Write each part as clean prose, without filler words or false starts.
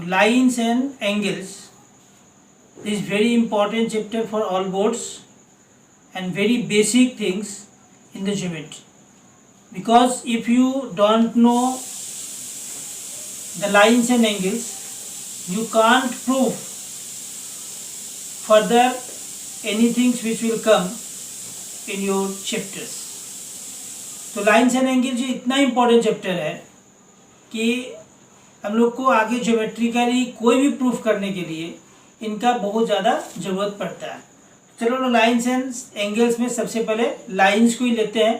lines and angles is very important chapter for all boards and very basic things in the geometry, because if you don't know the lines and angles you can't prove further anything which will come in your chapters. तो lines and angle जो इतना important chapter है कि हम लोग को आगे geometrically कोई भी प्रूफ करने के लिए इनका बहुत ज़्यादा ज़रूरत पड़ता है. चलो लाइन्स एंड एंगल्स में सबसे पहले लाइन्स को ही लेते हैं.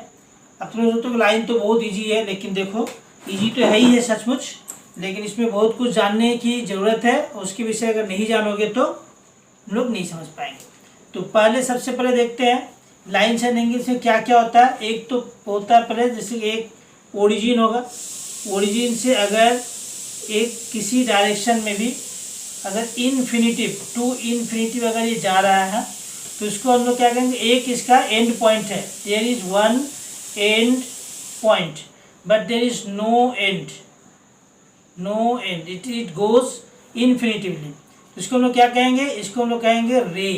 अब तुम सोचते हो लाइन तो बहुत इजी है, लेकिन देखो इजी तो है ही है सचमुच, लेकिन इसमें बहुत कुछ जानने की ज़रूरत है. उसके विषय अगर नहीं जानोगे तो हम लोग नहीं समझ पाएंगे. तो पहले सबसे पहले देखते हैं लाइन्स एंड एंगल्स में क्या क्या होता है. एक तो होता है पहले जैसे एक ओरिजिन होगा. ओरिजिन से अगर एक किसी डायरेक्शन में भी अगर इन्फिनिटिव टू इन्फिनिटिव अगर ये जा रहा है तो इसको हम लोग क्या कहेंगे, एक इसका एंड पॉइंट है. There is one end point but there is no end, no end, it goes infinitively. इसको हम लोग क्या कहेंगे, इसको हम लोग कहेंगे रे.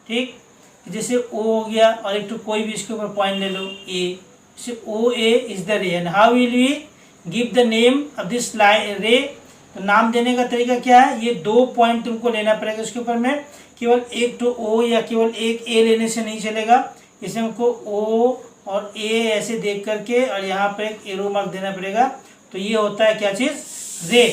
ठीक, जैसे ओ हो गया और एक तो कोई भी इसके ऊपर पॉइंट ले लो ए, जैसे O A is the ray. And how will we give the name of this ray. तो नाम देने का तरीका क्या है, ये दो पॉइंट तुमको लेना पड़ेगा उसके ऊपर में. केवल एक तो ओ या केवल एक ए लेने से नहीं चलेगा, इसमें हमको ओ और ए ऐसे देख करके और यहाँ पर एक एरो मार्क देना पड़ेगा. तो ये होता है क्या चीज़, रे.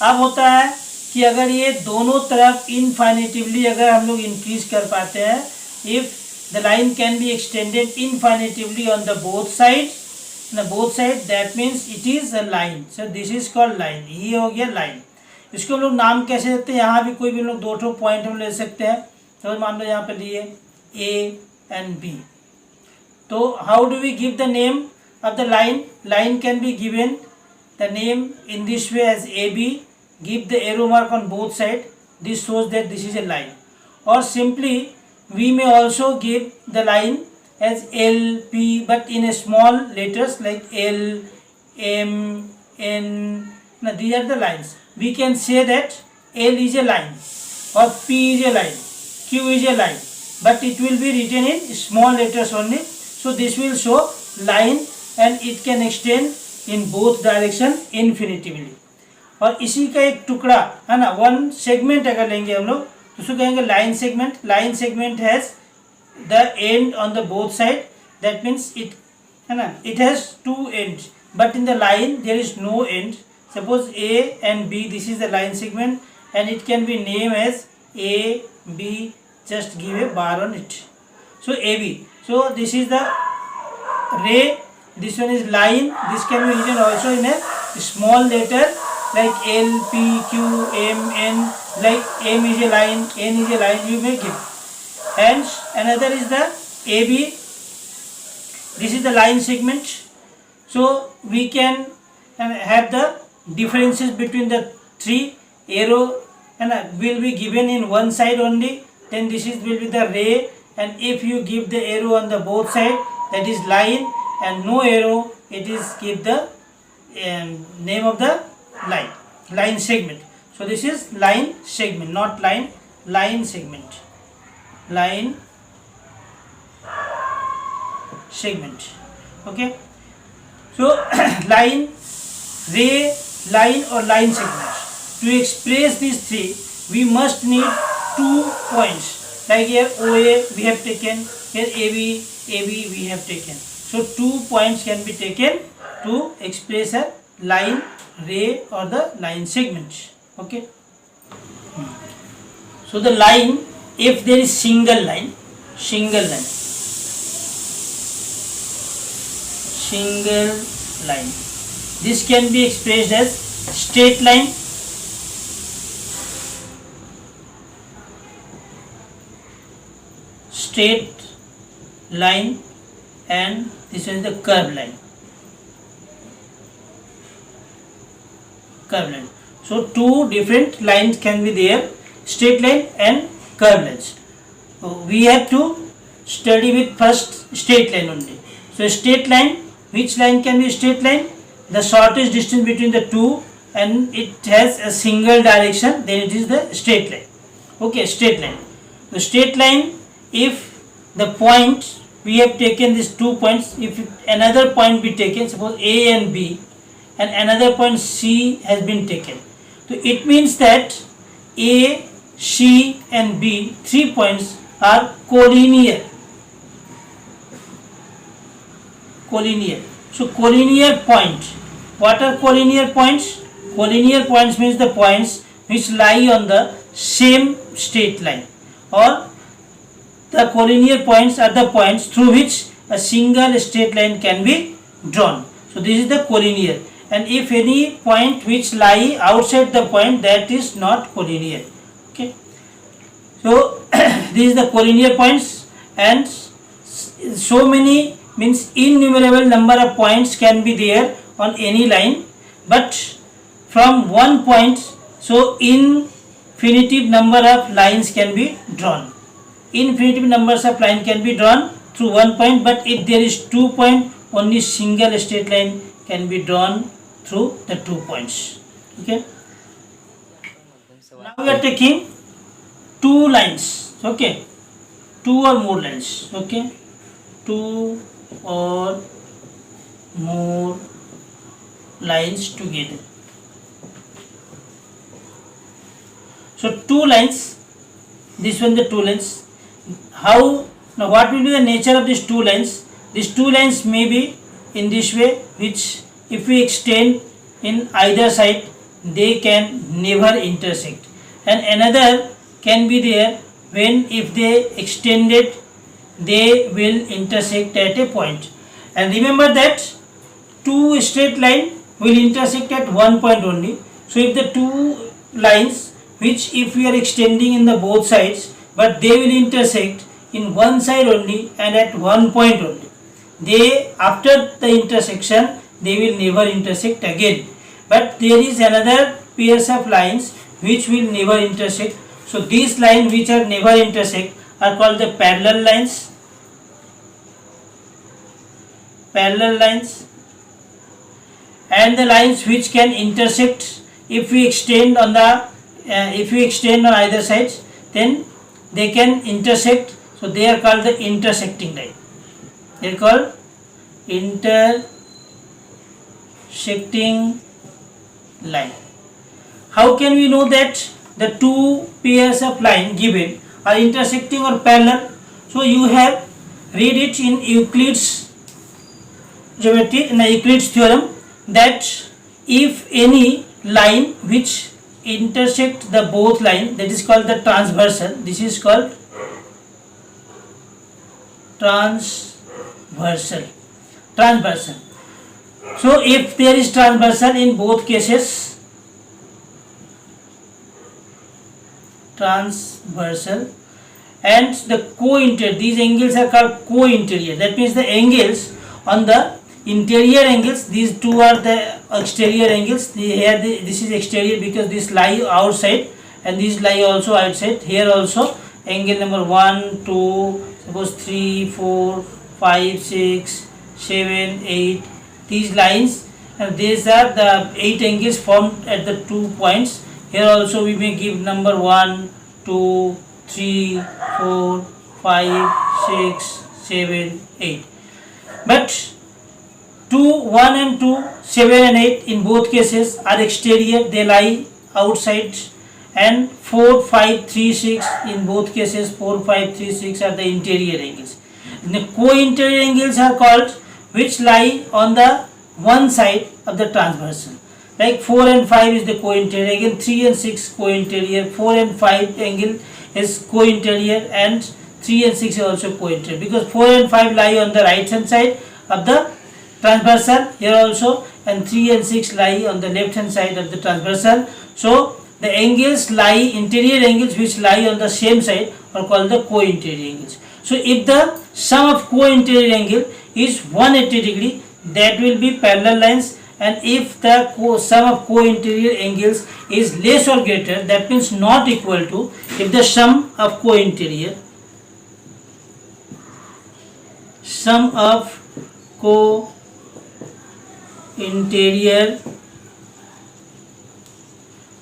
अब होता है कि अगर ये दोनों तरफ इनफाइनेटिवली अगर हम लोग इंक्रीज कर पाते हैं, if the line can be extended infinitively on the both side, that means it is a line. So this is called line. ये हो गया लाइन. इसको हम लोग नाम कैसे देते हैं, यहाँ भी कोई भी लोग दो ठो पॉइंट हम ले सकते हैं. तो मान लो यहाँ पर लिए ए एंड बी. तो how do we give the name of the line. Line can be given the name in this way as A B. Give the arrow mark on both sides. This shows that this is a line. Or simply we may also give the line as L, P, but in a small letters like L, M, N. Now these are the lines. We can say that L is a line or P is a line, Q is a line, but it will be written in small letters only. So this will show line and it can extend in both direction infinitively. और इसी का एक टुकड़ा है ना, one segment अगर लेंगे हम लोग तो उसको कहेंगे line segment. Line segment has the end on the both side, that means it है ना, it has two ends but in the line there is no end. Suppose A and B, this is the line segment and it can be name as A B. Just give a bar on it. So A B. So this is the ray, this one is line. This can be written also in a small letter like L, P, Q, M, N, like M is a line, N is a line, you may give. And another is the AB. This is the line segment. So we can have the differences between the three. Arrow and will be given in one side only. Then this is will be the ray. And if you give the arrow on the both side, that is line. And no arrow, it is give the name of the line segment. So this is line segment, not line segment, line segment. Okay, so line, ray, line or line segment. To express these three we must need 2 points. Like here OA we have taken, here AB we have taken. So 2 points can be taken to express a line, ray or the line segment. Okay, so the line, if there is single line, single line, this can be expressed as straight line, and this is the curved line. So 2 different lines can be there, straight line and curved lines. So we have to study with first straight line only. So straight line, which line can be straight line? The shortest distance between the two and it has a single direction, then it is the straight line. Okay, straight line. The straight line, if the point we have taken these 2 points, if another point be taken, suppose A and B, and another point C has been taken, so it means that A, C and B, 3 points are collinear. Collinear. So collinear point. What are collinear points? Collinear points means the points which lie on the same straight line, or the collinear points are the points through which a single straight line can be drawn. So this is the collinear, and if any point which lie outside the point, that is not collinear. Okay. So this is the collinear points, and so many means innumerable number of points can be there on any line, but from one point, so infinitive number of lines can be drawn. Infinitive numbers of line can be drawn through one point, but if there is 2 point, only single straight line can be drawn through the 2 points. Okay. Now we are taking 2 lines. Okay, 2 or more lines. Okay, 2 or more lines together. So 2 lines, this one the 2 lines. How, now what will be the nature of these 2 lines? These 2 lines may be in this way, which if we extend in either side, they can never intersect, and another can be there when if they extended, they will intersect at a point. And remember that 2 straight line will intersect at one point only. So if the 2 lines which if we are extending in the both sides, but they will intersect in one side only and at one point only, they after the intersection they will never intersect again. But there is another pairs of lines which will never intersect. So these lines which are never intersect are called the parallel lines. Parallel lines. And the lines which can intersect if we extend on the on either sides, then they can intersect. So they are called the intersecting line. They are called intersecting line. How can we know that the 2 pairs of line given are intersecting or parallel? So you have read it in Euclid's geometry, in the Euclid's theorem, that if any line which intersect the both line, that is called the transversal. This is called transversal. So if there is transversal in both cases, transversal, and the co-interior, these angles are called co-interior. That means the angles on the interior angles, these 2 are the exterior angles. This is exterior because this lie outside and these lie also outside. Here also angle number 1, 2, suppose 3, 4, 5, 6, 7, 8, these lines, and these are the 8 angles formed at the 2 points. Here also we may give number 1, 2, 3, 4, 5, 6, 7, 8. But 2, 1 and 2, 7 and 8 in both cases are exterior, they lie outside, and 4, 5, 3, 6 in both cases, 4, 5, 3, 6 are the interior angles. The co-interior angles are called which lie on the one side of the transversal. Like 4 and 5 is the co-interior angle, 3 and 6 co-interior, 4 and 5 angle is co-interior, and 3 and 6 is also co-interior, because 4 and 5 lie on the right hand side of the transversal here also, and 3 and 6 lie on the left hand side of the transversal. So the angles lie, interior angles which lie on the same side are called the co-interior angles. So if the sum of co-interior angle is 180 degree, that will be parallel lines, and if the sum of co-interior angles is less or greater, that means not equal to, if the sum of co-interior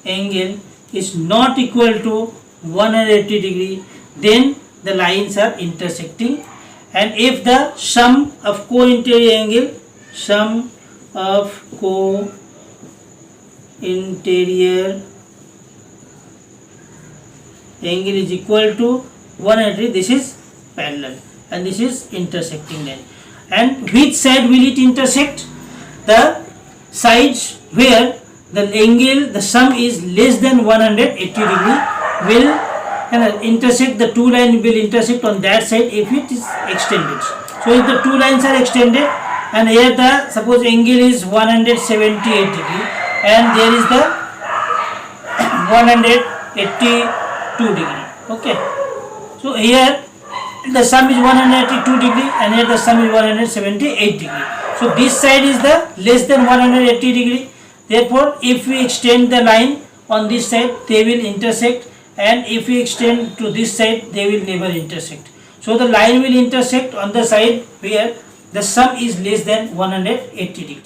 angle is not equal to 180 degree, then the lines are intersecting. And if the sum of co-interior angle, sum of co-interior angle is equal to 180, this is parallel and this is intersecting line. And which side will it intersect? The sides where the angle, the sum is less than 180 degree will intersect, the two lines will intersect on that side if it is extended. So if the two lines are extended and here the suppose angle is 178 degree and there is the 182 degree. Okay. So here the sum is 182 degree and here the sum is 178 degree. So this side is the less than 180 degree. Therefore, if we extend the line on this side, they will intersect, and if we extend to this side, they will never intersect. So the line will intersect on the side where the sum is less than 180 degree.